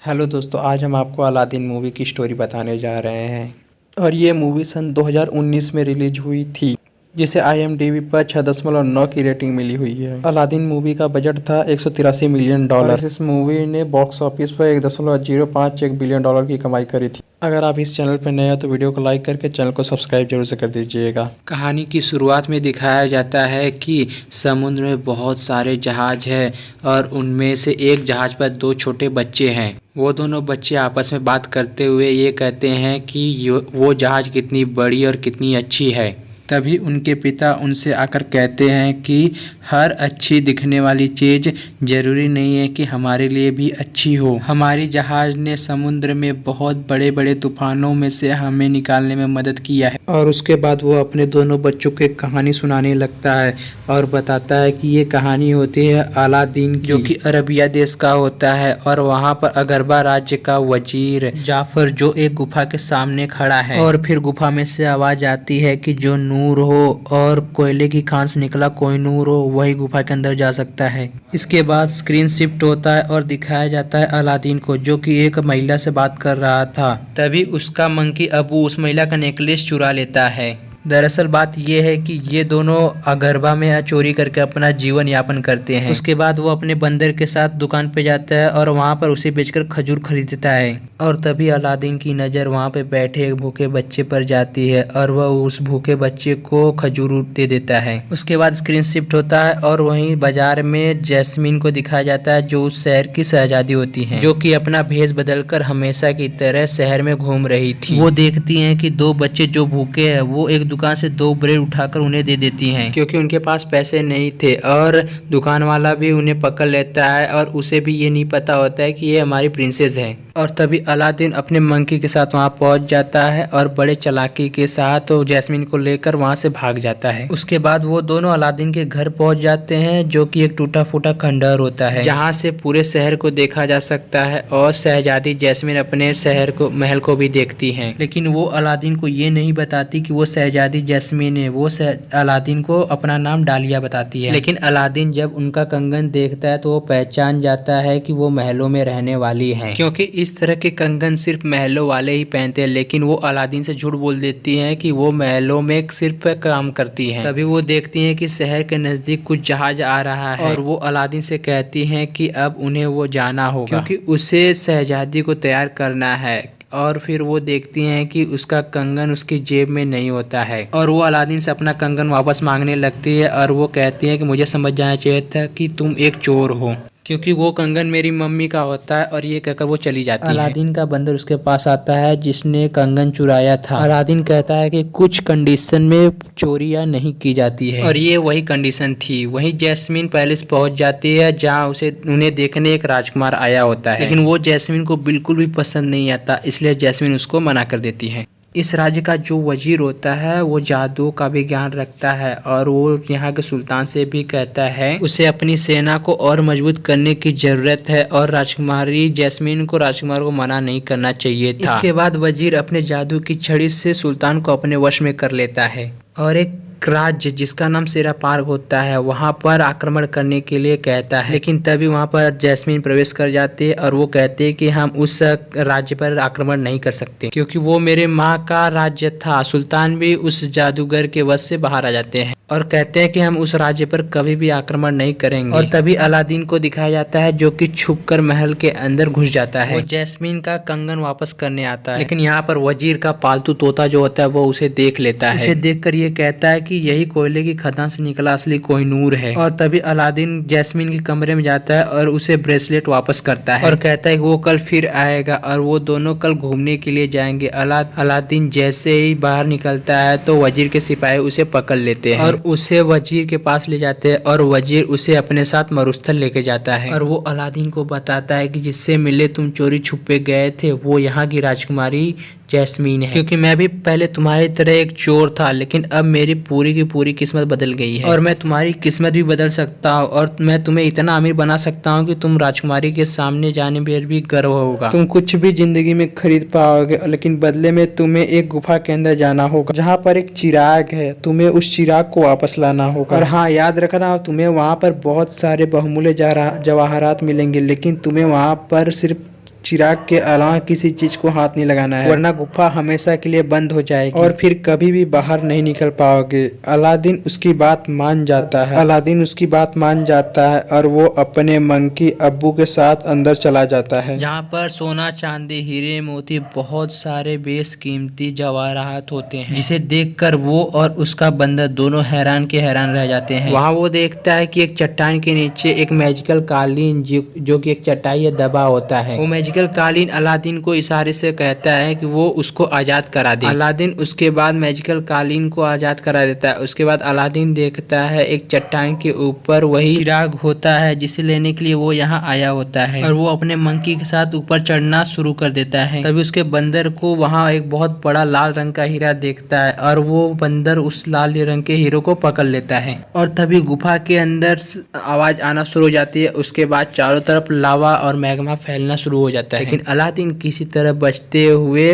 Hello दोस्तों, आज हम आपको अलादीन मूवी की स्टोरी बताने जा रहे हैं। और ये मूवी सन 2019 में रिलीज हुई थी, जिसे IMDb पर 6.9 की रेटिंग मिली हुई है। अलादीन मूवी का बजट था $183 मिलियन और इस मूवी ने बॉक्स ऑफिस पर $1.051 बिलियन की कमाई करी थी। अगर आप इस चैनल पर नए हैं तो वीडियो को लाइक करके चैनल को सब्सक्राइब जरूर से कर दीजिएगा। कहानी की शुरुआत में दिखाया जाता है कि समुद्र में बहुत सारे जहाज हैं और उनमें से एक जहाज पर दो छोटे बच्चे हैं। वो दोनों बच्चे आपस में बात करते हुए ये कहते हैं कि वो जहाज कितनी बड़ी और कितनी अच्छी है। तभी उनके पिता उनसे आकर कहते हैं कि हर अच्छी दिखने वाली चीज़ ज़रूरी नहीं है कि हमारे लिए भी अच्छी हो। हमारी जहाज़ ने समुद्र में बहुत बड़े बड़े तूफानों में से हमें निकालने में मदद किया है। और उसके बाद वो अपने दोनों बच्चों को एक कहानी सुनाने लगता है और बताता है कि ये कहानी होती है अलादीन की, जो कि अरबिया देश का होता है। और वहाँ पर अगरबा राज्य का वजीर जाफर जो एक गुफा के सामने खड़ा है। और फिर गुफा में से आवाज़ आती है कि जो नूर हो और कोयले की खान से निकला कोई नूर हो वही गुफा के अंदर जा सकता है। इसके बाद स्क्रीन शिफ्ट होता है और दिखाया जाता है अलादीन को, जो कि एक महिला से बात कर रहा था। तभी उसका मंकी अबू उस महिला का नेकलेस चुरा लेता है। दरअसल बात यह है कि ये दोनों अगरबा में चोरी करके अपना जीवन यापन करते हैं। उसके बाद वो अपने बंदर के साथ दुकान पे जाता है और वहाँ पर उसे बेचकर खजूर खरीदता है। और तभी अलादीन की नज़र वहाँ पे बैठे एक भूखे बच्चे पर जाती है और वह उस भूखे बच्चे को खजूर दे देता है। उसके बाद स्क्रीन शिफ्ट होता है और वहीं बाजार में जैस्मीन को दिखाया जाता है, जो उस शहर की शहजादी होती है, जो कि अपना भेष बदलकर हमेशा की तरह शहर में घूम रही थी। वो देखती हैं कि दो बच्चे जो भूखे हैं वो एक दुकान से दो ब्रेड उठाकर उन्हें दे देती हैं, क्योंकि उनके पास पैसे नहीं थे। और दुकान वाला भी उन्हें पकड़ लेता है और उसे भी ये नहीं पता होता है कि ये हमारी प्रिंसेस है। और तभी अलादीन अपने मंकी के साथ वहाँ पहुँच जाता है और बड़े चालाकी के साथ वो जैस्मीन को लेकर वहाँ से भाग जाता है। उसके बाद वो दोनों अलादीन के घर पहुँच जाते हैं, जो कि एक टूटा फूटा खंडहर होता है, जहाँ से पूरे शहर को देखा जा सकता है। और शहजादी जैस्मीन अपने शहर को महल को भी देखती हैं, लेकिन वो अलादीन को ये नहीं बताती कि वो शहजादी जैस्मीन है। वो अलादीन को अपना नाम डालिया बताती है। लेकिन अलादीन जब उनका कंगन देखता है तो वो पहचान जाता है कि वो महलों में रहने वाली है, क्योंकि इस तरह के कंगन सिर्फ महलों वाले ही पहनते हैं। लेकिन वो अलादीन से झूठ बोल देती हैं कि वो महलों में सिर्फ काम करती हैं। तभी वो देखती हैं कि शहर के नजदीक कुछ जहाज आ रहा है और वो अलादीन से कहती हैं कि अब उन्हें वो जाना होगा, क्योंकि उसे शहजादी को तैयार करना है। और फिर वो देखती हैं कि उसका कंगन उसकी जेब में नहीं होता है और वो अलादीन से अपना कंगन वापस मांगने लगती है। और वो कहती है कि मुझे समझ जाना चाहिए था कि तुम एक चोर हो, क्योंकि वो कंगन मेरी मम्मी का होता है। और ये कहकर वो चली जाती है। अलादीन का बंदर उसके पास आता है जिसने कंगन चुराया था। अलादीन कहता है कि कुछ कंडीशन में चोरियां नहीं की जाती है, और ये वही कंडीशन थी। वहीं जैस्मीन पैलेस पहुंच जाती है, जहां उन्हें देखने एक राजकुमार आया होता है, लेकिन वो जैस्मीन को बिल्कुल भी पसंद नहीं आता, इसलिए जैस्मीन उसको मना कर देती है। इस राज्य का जो वजीर होता है वो जादू का भी ज्ञान रखता है और वो यहाँ के सुल्तान से भी कहता है उसे अपनी सेना को और मजबूत करने की जरूरत है और राजकुमारी जैस्मीन को राजकुमार को मना नहीं करना चाहिए था। इसके बाद वजीर अपने जादू की छड़ी से सुल्तान को अपने वश में कर लेता है और एक राज्य जिसका नाम सेरा पार्क होता है वहां पर आक्रमण करने के लिए कहता है। लेकिन तभी वहां पर जैस्मीन प्रवेश कर जाती है और वो कहते हैं कि हम उस राज्य पर आक्रमण नहीं कर सकते, क्योंकि वो मेरे माँ का राज्य था। सुल्तान भी उस जादूगर के वश से बाहर आ जाते हैं और कहते हैं कि हम उस राज्य पर कभी भी आक्रमण नहीं करेंगे। और तभी अलादीन को दिखाया जाता है, जो कि छुपकर महल के अंदर घुस जाता है। वो जैस्मीन का कंगन वापस करने आता है, लेकिन यहाँ पर वजीर का पालतू तोता जो होता है वो उसे देख लेता है। उसे देखकर ये कहता है कि यही कोयले की खदान से निकला असली कोहिनूर है। और तभी अलादीन जैस्मीन के कमरे में जाता है और उसे ब्रेसलेट वापस करता है और कहता है कि वो कल फिर आएगा और वो दोनों कल घूमने के लिए जाएंगे। अलादीन जैसे ही बाहर निकलता है तो वजीर के सिपाही उसे पकड़ लेते हैं और उसे वजीर के पास ले जाते हैं और वजीर उसे अपने साथ मरुस्थल लेके जाता है। और वो अलादीन को बताता है कि जिससे मिले तुम चोरी छुपे गए थे वो यहाँ की राजकुमारी जैस्मीन है, क्योंकि मैं भी पहले तुम्हारी तरह एक चोर था, लेकिन अब मेरी पूरी की पूरी किस्मत बदल गई है और मैं तुम्हारी किस्मत भी बदल सकता हूँ और मैं तुम्हें इतना अमीर बना सकता हूँ कि तुम राजकुमारी के सामने जाने पर भी गर्व होगा। तुम कुछ भी जिंदगी में खरीद पाओगे, लेकिन बदले में तुम्हें एक गुफा के अंदर जाना होगा जहाँ पर एक चिराग है। तुम्हें उस चिराग को वापस लाना होगा। और हाँ, याद रखना तुम्हें वहाँ पर बहुत सारे बहुमूल्य जवाहरात मिलेंगे, लेकिन तुम्हें वहाँ पर सिर्फ चिराग के अलावा किसी चीज को हाथ नहीं लगाना है, वरना गुफा हमेशा के लिए बंद हो जाएगी और फिर कभी भी बाहर नहीं निकल पाओगे। अलादीन उसकी बात मान जाता है। अलादीन उसकी बात मान जाता है और वो अपने मंकी अब्बू के साथ अंदर चला जाता है, जहाँ पर सोना चांदी हीरे मोती बहुत सारे बेशकीमती जवाहरात होते हैं, जिसे देखकर वो और उसका बंदर दोनों हैरान के हैरान रह जाते हैं। वहाँ वो देखता है कि एक चट्टान के नीचे एक मैजिकल कालीन जो कि एक चटाई या दबा होता है। वो मैजिकल कालीन अलादीन को इशारे से कहता है कि वो उसको आजाद करा दे। अलादीन उसके बाद मैजिकल कालीन को आजाद करा देता है। उसके बाद अलादीन देखता है एक चट्टान के ऊपर वही चिराग होता है जिसे लेने के लिए वो यहाँ आया होता है, और वो अपने मंकी के साथ ऊपर चढ़ना शुरू कर देता है। तभी उसके बंदर को वहाँ एक बहुत बड़ा लाल रंग का हीरा देखता है और वो बंदर उस लाल रंग के हीरो को पकड़ लेता है, और तभी गुफा के अंदर आवाज आना शुरू हो जाती है। उसके बाद चारों तरफ लावा और मैग्मा फैलना शुरू हो जाता है, लेकिन अलादीन किसी तरह बचते हुए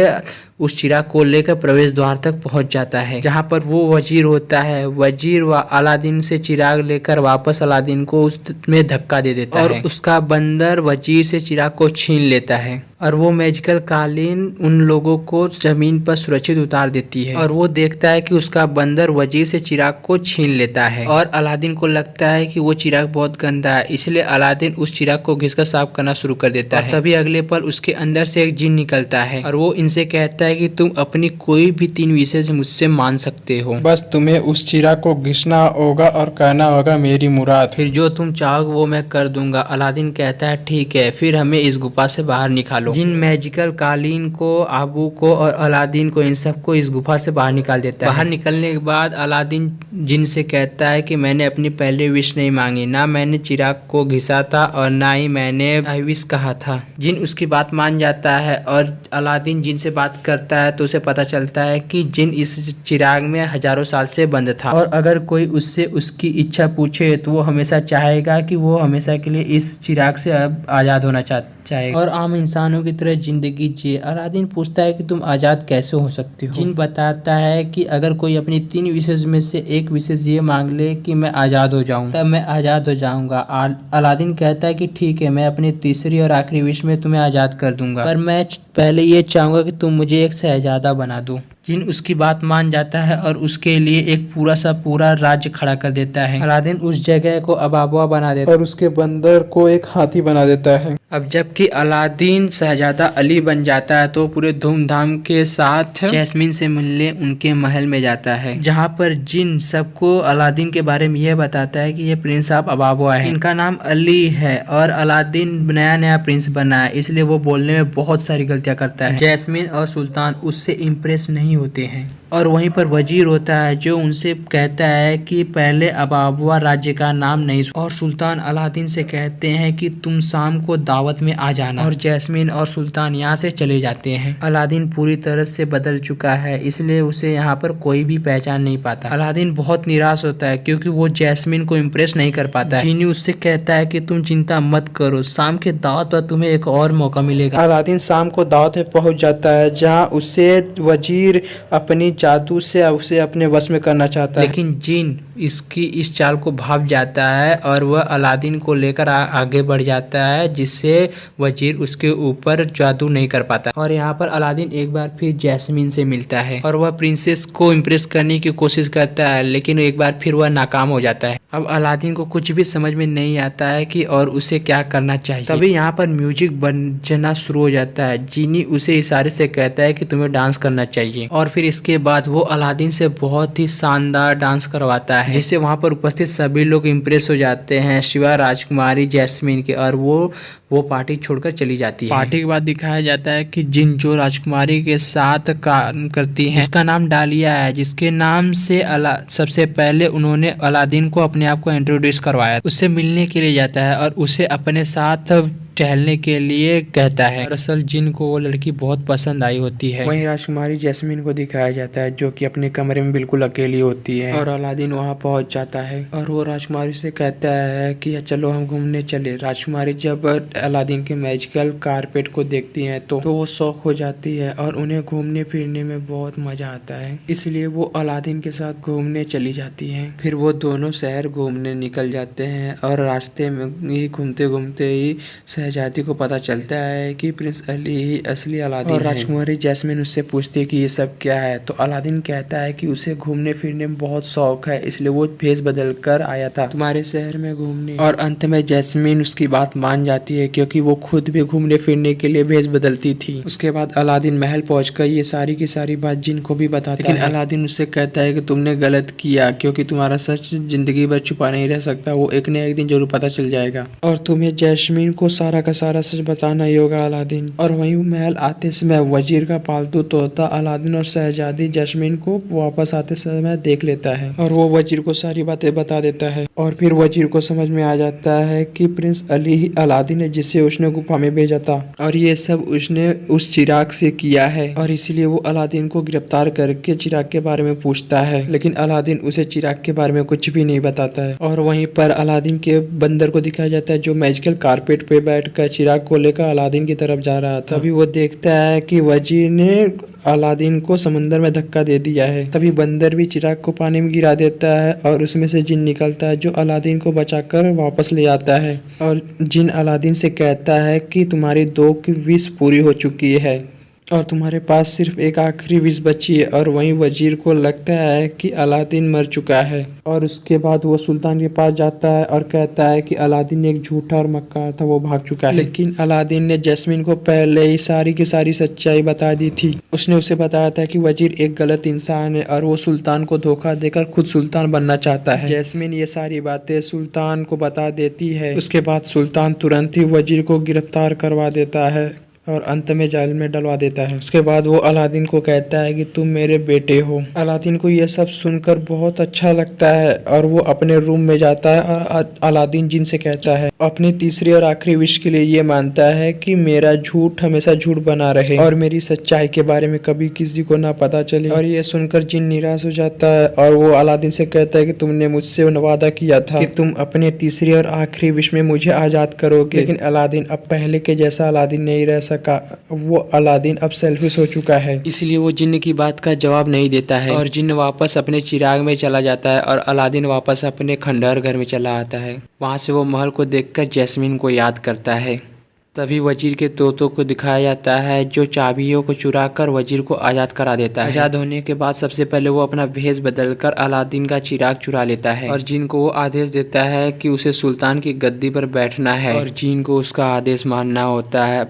उस चिराग को लेकर प्रवेश द्वार तक पहुंच जाता है, जहां पर वो वजीर होता है। वजीर अलादीन से चिराग लेकर वापस अलादीन को उसमें धक्का दे देता है और उसका बंदर वजीर से चिराग को छीन लेता है, और वो मैजिकल कालीन उन लोगों को जमीन पर सुरक्षित उतार देती है। और वो देखता है कि उसका बंदर वजीर से चिराग को छीन लेता है, और अलादीन को लगता है कि वो चिराग बहुत गंदा है, इसलिए अलादीन उस चिराग को घिसकर साफ करना शुरू कर देता है। तभी अगले पल उसके अंदर से एक जिन निकलता है और वो इनसे कहता है कि तुम अपनी कोई भी 3 विशेष मुझसे मान सकते हो, बस तुम्हें उस चिराग को घिसना होगा और कहना होगा मेरी मुराद, फिर जो तुम चाहोगे वो मैं कर दूंगा। अलादीन कहता है ठीक है, फिर हमें इस गुफा से बाहर निकालो। जिन मैजिकल कालीन को, आबू को और अलादीन को, इन सबको इस गुफा से बाहर निकाल देता है। बाहर निकलने के बाद अलादीन जिन से कहता है कि मैंने अपनी पहली विश नहीं मांगी, ना मैंने चिराग को घिसा था और ना ही मैंने आई विश कहा था। जिन उसकी बात मान जाता है और अलादीन जिन से बात करता है तो उसे पता चलता है कि जिन इस चिराग में हजारों साल से बंद था, और अगर कोई उससे उसकी इच्छा पूछे तो वो हमेशा चाहेगा कि वो हमेशा के लिए इस चिराग से अब आजाद होना चाहेगा और आम इंसानों की तरह जिंदगी जिए। अलादीन पूछता है कि तुम आजाद कैसे हो सकते हो। जिन बताता है कि अगर कोई अपनी 3 विशेष में से एक विशेष ये मांग ले कि मैं आजाद हो जाऊं, तब मैं आजाद हो जाऊंगा। अलादीन कहता है कि ठीक है, मैं अपनी तीसरी और आखिरी विश में तुम्हें आजाद कर दूंगा, पर मैं पहले ये चाहूंगा कि तुम मुझे एक शहजादा बना दो। जिन उसकी बात मान जाता है और उसके लिए एक पूरा राज्य खड़ा कर देता है। अलादीन उस जगह को अबाबा बना देता है और उसके बंदर को एक हाथी बना देता है। अब जबकि अलादीन शहजादा अली बन जाता है तो पूरे धूमधाम के साथ जैस्मीन से मिलने उनके महल में जाता है, जहाँ पर जिन सबको अलादीन के बारे में यह बताता है कि ये प्रिंस ऑफ अबाबा है, इनका नाम अली है और अलादीन नया प्रिंस बना है, इसलिए वो बोलने में बहुत सारी गलतियाँ करता है। जैस्मीन और सुल्तान उससे इम्प्रेस नहीं होते हैं, और वहीं पर वजीर होता है जो उनसे कहता है कि पहले अबाबा राज्य का नाम नहीं, और सुल्तान अलादीन से कहते हैं कि तुम शाम को दावत में आ जाना, और जैस्मीन और सुल्तान यहाँ से चले जाते हैं। अलादीन पूरी तरह से बदल चुका है, इसलिए उसे यहाँ पर कोई भी पहचान नहीं पाता। अलादीन बहुत निराश होता है क्योंकि वो जैस्मीन को इम्प्रेस नहीं कर पाता है। जीनी उससे कहता है कि तुम चिंता मत करो, शाम के दावत पर तुम्हें एक और मौका मिलेगा। अलादीन शाम को दावत में पहुंच जाता है, जहाँ उसे वजीर अपनी जादू से उसे अपने वश में करना चाहता है, लेकिन जिन इसकी इस चाल को भाप जाता है और वह अलादीन को लेकर आगे बढ़ जाता है, जिससे वजीर उसके ऊपर जादू नहीं कर पाता। और यहाँ पर अलादीन एक बार फिर जैस्मीन से मिलता है और वह प्रिंसेस को इम्प्रेस करने की कोशिश करता है, लेकिन एक बार फिर वह नाकाम हो जाता है। अब अलादीन को कुछ भी समझ में नहीं आता है कि और उसे क्या करना चाहिए। तभी यहाँ पर म्यूजिक बजना शुरू हो जाता है। जीनी उसे इशारे से कहता है कि तुम्हें डांस करना चाहिए, और फिर इसके बाद वो अलादीन से बहुत ही शानदार डांस करवाता है, जिससे वहाँ पर उपस्थित सभी लोग इम्प्रेस हो जाते हैं शिवा राजकुमारी जैस्मीन के, और वो पार्टी छोड़कर चली जाती है। पार्टी के बाद दिखाया जाता है कि जिन जो राजकुमारी के साथ काम करती है, जिसका नाम डालिया है, जिसके नाम से सबसे पहले उन्होंने अलादीन को अपने आप को इंट्रोड्यूस करवाया, उससे मिलने के लिए जाता है और उसे अपने साथ टहलने के लिए कहता है। दरअसल जिन को वो लड़की बहुत पसंद आई होती है। वहीं राजकुमारी जैस्मीन को दिखाया जाता है जो कि अपने कमरे में बिल्कुल अकेली होती है, और अलादीन वहां पहुंच जाता है और वो राजकुमारी से कहता है कि चलो हम घूमने चले। राजकुमारी जब अलादीन के मैजिकल कारपेट को देखती है तो वो शौक हो जाती है और उन्हें घूमने फिरने में बहुत मजा आता है, इसलिए वो अलादीन के साथ घूमने चली जाती है। फिर वो दोनों शहर घूमने निकल जाते हैं और रास्ते में ही घूमते घूमते ही शहजादी को पता चलता है कि प्रिंस अली ही असली अलादीन और राजकुमारी जैस्मिन उससे पूछती है कि ये सब क्या है, तो अलादीन कहता है कि उसे घूमने फिरने में बहुत शौक है, इसलिए वो भेष बदल कर आया था तुम्हारे शहर में घूमने। और अंत में जैस्मिन उसकी बात मान जाती है क्योंकि वो खुद भी घूमने फिरने के लिए भेष बदलती थी। उसके बाद अलादीन महल पहुंचकर ये सारी की सारी बात जिन को भी बताता है, लेकिन अलादीन उससे कहता है कि तुमने गलत किया क्योंकि तुम्हारा सच जिंदगी भर छुपा नहीं रह सकता, वो एक न एक दिन जरूर पता चल जाएगा और तुम्हें जैस्मिन को सारा का सारा सच बताना ही होगा अलादीन। और वहीं महल आते समय वजीर का पालतू तोता अलादीन और शहजादी जैस्मिन को वापस आते समय देख लेता है और वो वजीर को सारी बातें बता देता है और फिर वजीर को समझ में आ जाता है कि प्रिंस अली ही अलादीन है जिसे उसने गुफा में भेजा था और ये सब उसने उस चिराग से किया है और इसीलिए वो अलादीन को गिरफ्तार करके चिराग के बारे में पूछता है, लेकिन अलादीन उसे चिराग के बारे में कुछ भी नहीं बताता है। और वहीं पर अलादीन के बंदर को दिखाया जाता है जो मैजिकल कारपेट पे बैठकर चिराग को लेकर अलादीन की तरफ जा रहा था। तभी वो देखता है कि वजीर ने अलादीन को समंदर में धक्का दे दिया है। तभी बंदर भी चिराग को पानी में गिरा देता है और उसमें से जिन निकलता है जो अलादीन को बचाकर वापस ले आता है और जिन अलादीन से कहता है कि तुम्हारी 2 की विश पूरी हो चुकी है और तुम्हारे पास सिर्फ एक आखिरी विश बची है। और वहीं वजीर को लगता है कि अलादीन मर चुका है और उसके बाद वो सुल्तान के पास जाता है और कहता है कि अलादीन एक झूठा और मक्कार था, वो भाग चुका है। लेकिन अलादीन ने जैस्मिन को पहले ही सारी की सारी सच्चाई बता दी थी। उसने उसे बताया था कि वजीर एक गलत इंसान है और वो सुल्तान को धोखा देकर खुद सुल्तान बनना चाहता है। जैस्मिन ये सारी बातें सुल्तान को बता देती है। उसके बाद सुल्तान तुरंत ही वजीर को गिरफ्तार करवा देता है और अंत में जेल में डलवा देता है। उसके बाद वो अलादीन को कहता है कि तुम मेरे बेटे हो। अलादीन को यह सब सुनकर बहुत अच्छा लगता है और वो अपने रूम में जाता है और अलादीन जिन से कहता है अपनी तीसरी और आखिरी विश के लिए ये मानता है कि मेरा झूठ हमेशा झूठ बना रहे और मेरी सच्चाई के बारे में कभी किसी को ना पता चले। और ये सुनकर जिन निराश हो जाता है और वो अलादीन से कहता है कि तुमने मुझसे वादा किया था कि तुम अपने तीसरी और आखिरी विश में मुझे आजाद करोगे। लेकिन अलादीन अब पहले के जैसा अलादीन नहीं रह सका। वो अलादीन अब सेल्फिश हो चुका है, इसलिए वो जिन्न की बात का जवाब नहीं देता है और जिन्न वापस अपने चिराग में चला जाता है और अलादीन वापस अपने खंडहर घर में चला आता है। वहाँ से वो महल को देखकर जैस्मिन को याद करता है। तभी वजीर के तोतों को दिखाया जाता है जो चाबियों को चुरा कर वजीर को आज़ाद करा देता है। आज़ाद होने के बाद सबसे पहले वो अपना भेष बदलकर अलादीन का चिराग चुरा लेता है और जिन को वो आदेश देता है कि उसे सुल्तान की गद्दी पर बैठना है और जिन को उसका आदेश मानना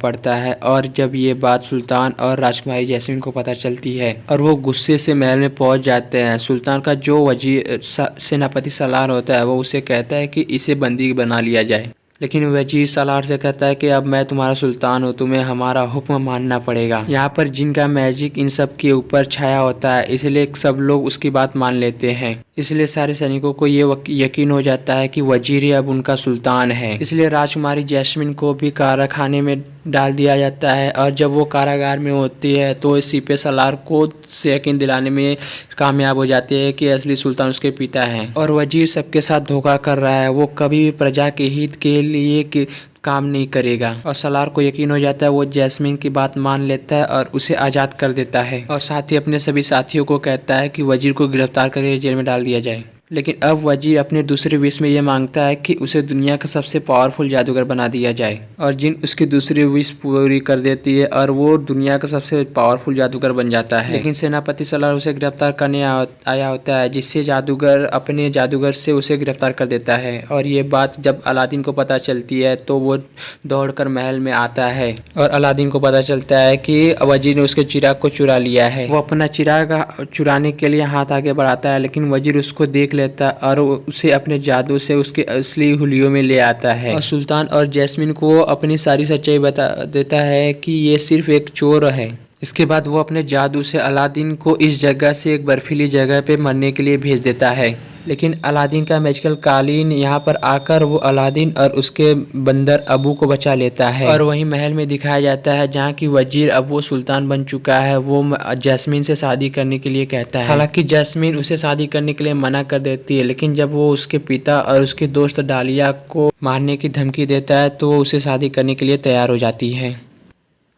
पड़ता है। और जब ये बात सुल्तान और राजकुमारी जैस्मिन को पता चलती है और वो गुस्से से महल में पहुंच जाते हैं। सुल्तान का जो वजीर सेनापति सलार होता है वो उसे कहता है कि इसे बंदी बना लिया जाए, लेकिन वजीर सलार से कहता है कि अब मैं तुम्हारा सुल्तान हूँ, तुम्हें हमारा हुक्म मानना पड़ेगा। यहाँ पर जिनका मैजिक इन सब के ऊपर छाया होता है इसलिए सब लोग उसकी बात मान लेते हैं। इसलिए सारे सैनिकों को ये यकीन हो जाता है कि वजीर ही अब उनका सुल्तान है। इसलिए राजकुमारी जैस्मिन को भी काराखाने में डाल दिया जाता है और जब वो कारागार में होती है तो सीपे सलार को यकीन दिलाने में कामयाब हो जाती है कि असली सुल्तान उसके पिता हैं और वजीर सबके साथ धोखा कर रहा है, वो कभी भी प्रजा के हित के लिए काम नहीं करेगा। और सलार को यकीन हो जाता है, वो जैस्मिन की बात मान लेता है और उसे आज़ाद कर देता है और साथ ही अपने सभी साथियों को कहता है कि वजीर को गिरफ्तार करके जेल में डाल दिया जाए। लेकिन अब वजीर अपने दूसरे विश में ये मांगता है कि उसे दुनिया का सबसे पावरफुल जादूगर बना दिया जाए और जिन उसकी दूसरी विश पूरी कर देती है और वो दुनिया का सबसे पावरफुल जादूगर बन जाता है। लेकिन सेनापति सलार उसे गिरफ्तार करने आया होता है जिससे जादूगर अपने जादूगर से उसे गिरफ्तार कर देता है और ये बात जब अलादीन को पता चलती है तो वो दौड़कर महल में आता है और अलादीन को पता चलता है कि वजीर ने उसके चिराग को चुरा लिया है। वो अपना चिराग चुराने के लिए हाथ आगे बढ़ाता है लेकिन वजीर उसको देख लेता और उसे अपने जादू से उसके असली हुलियों में ले आता है और सुल्तान और जैस्मिन को अपनी सारी सच्चाई बता देता है कि ये सिर्फ एक चोर है। इसके बाद वो अपने जादू से अलादीन को इस जगह से एक बर्फीली जगह पे मरने के लिए भेज देता है। लेकिन अलादीन का मैजिकल कालीन यहाँ पर आकर वो अलादीन और उसके बंदर अबू को बचा लेता है और वहीं महल में दिखाया जाता है जहाँ की वजीर अब वो सुल्तान बन चुका है। वो जैस्मिन से शादी करने के लिए कहता है, हालांकि जैस्मिन उसे शादी करने के लिए मना कर देती है, लेकिन जब वो उसके पिता और उसके दोस्त डालिया को मारने की धमकी देता है तो वो उसे शादी करने के लिए तैयार हो जाती है।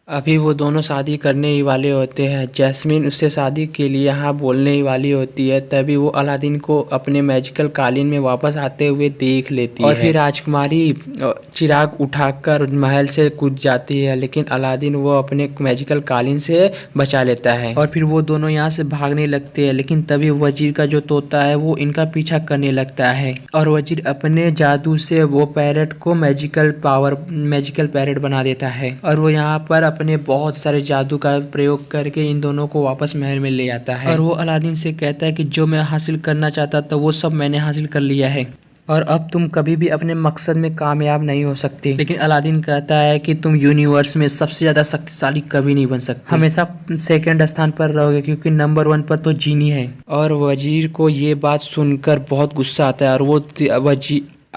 अभी वो दोनों शादी करने ही वाले होते हैं। जैस्मीन उससे शादी के लिए हाँ बोलने ही वाली होती है, तभी वो अलादीन को अपने मैजिकल कालीन में वापस आते हुए देख लेती है और फिर राजकुमारी चिराग उठाकर महल से कूद जाती है, लेकिन अलादीन वो अपने मैजिकल कालीन से बचा लेता है और फिर वो दोनों यहाँ से भागने लगते हैं। लेकिन तभी वजीर का जो तोता है वो इनका पीछा करने लगता है और वजीर अपने जादू से वो पैरट को मैजिकल पैरट बना देता है और वो यहाँ पर अपने बहुत सारे जादू का प्रयोग करके इन दोनों को वापस महल में ले आता है और वो अलादीन से कहता है कि जो मैं हासिल करना चाहता था वो सब मैंने हासिल कर लिया है और अब तुम कभी भी अपने मकसद में कामयाब नहीं हो सकते। लेकिन अलादीन कहता है कि तुम यूनिवर्स में सबसे ज्यादा शक्तिशाली कभी नहीं बन सकते, हमेशा सेकंड स्थान पर रहोगे क्योंकि नंबर 1 पर तो जीनी है। और वजीर को ये बात सुनकर बहुत गुस्सा आता है और वो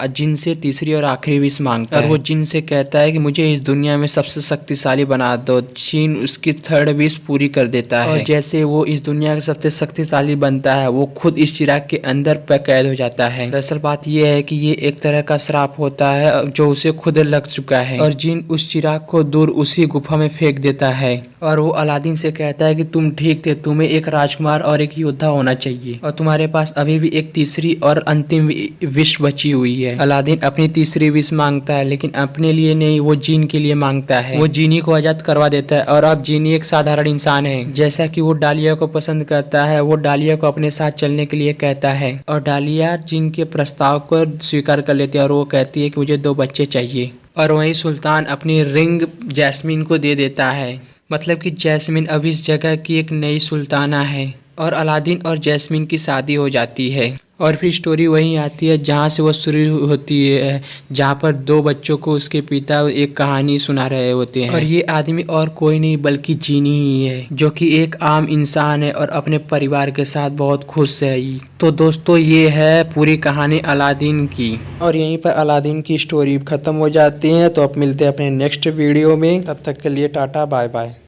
जिन से तीसरी और आखिरी विश मांगता है और वो जिन से कहता है कि मुझे इस दुनिया में सबसे शक्तिशाली बना दो। जिन उसकी 3rd विश पूरी कर देता है और जैसे वो इस दुनिया का सबसे शक्तिशाली बनता है वो खुद इस चिराग के अंदर कैद हो जाता है। दरअसल बात ये है कि ये एक तरह का श्राप होता है जो उसे खुद लग चुका है और जिन उस चिराग को दूर उसी गुफा में फेंक देता है और वो अलादीन से कहता है कि तुम ठीक थे, तुम्हें एक राजकुमार और एक योद्धा होना चाहिए और तुम्हारे पास अभी भी एक तीसरी और अंतिम विश बची हुई है। अलादीन अपनी तीसरी विश मांगता है, लेकिन अपने लिए नहीं, वो जीन के लिए मांगता है। वो जीनी को आजाद करवा देता है और अब जीनी एक साधारण इंसान है। जैसा कि वो डालिया को पसंद करता है, वो डालिया को अपने साथ चलने के लिए कहता है और डालिया जीन के प्रस्ताव को स्वीकार कर लेती है और वो कहती है कि मुझे 2 बच्चे चाहिए। और वहीं सुल्तान अपनी रिंग जैस्मीन को दे देता है, मतलब कि जैस्मीन अब इस जगह की एक नई सुल्ताना है और अलादीन और जैस्मीन की शादी हो जाती है। और फिर स्टोरी वहीं आती है जहाँ से वो शुरू होती है, जहाँ पर 2 बच्चों को उसके पिता एक कहानी सुना रहे होते हैं और ये आदमी और कोई नहीं बल्कि जीनी ही है, जो कि एक आम इंसान है और अपने परिवार के साथ बहुत खुश है। तो दोस्तों ये है पूरी कहानी अलादीन की और यहीं पर अलादीन की स्टोरी खत्म हो जाती है। तो अब मिलते हैं अपने नेक्स्ट वीडियो में, तब तक के लिए टाटा बाय बाय।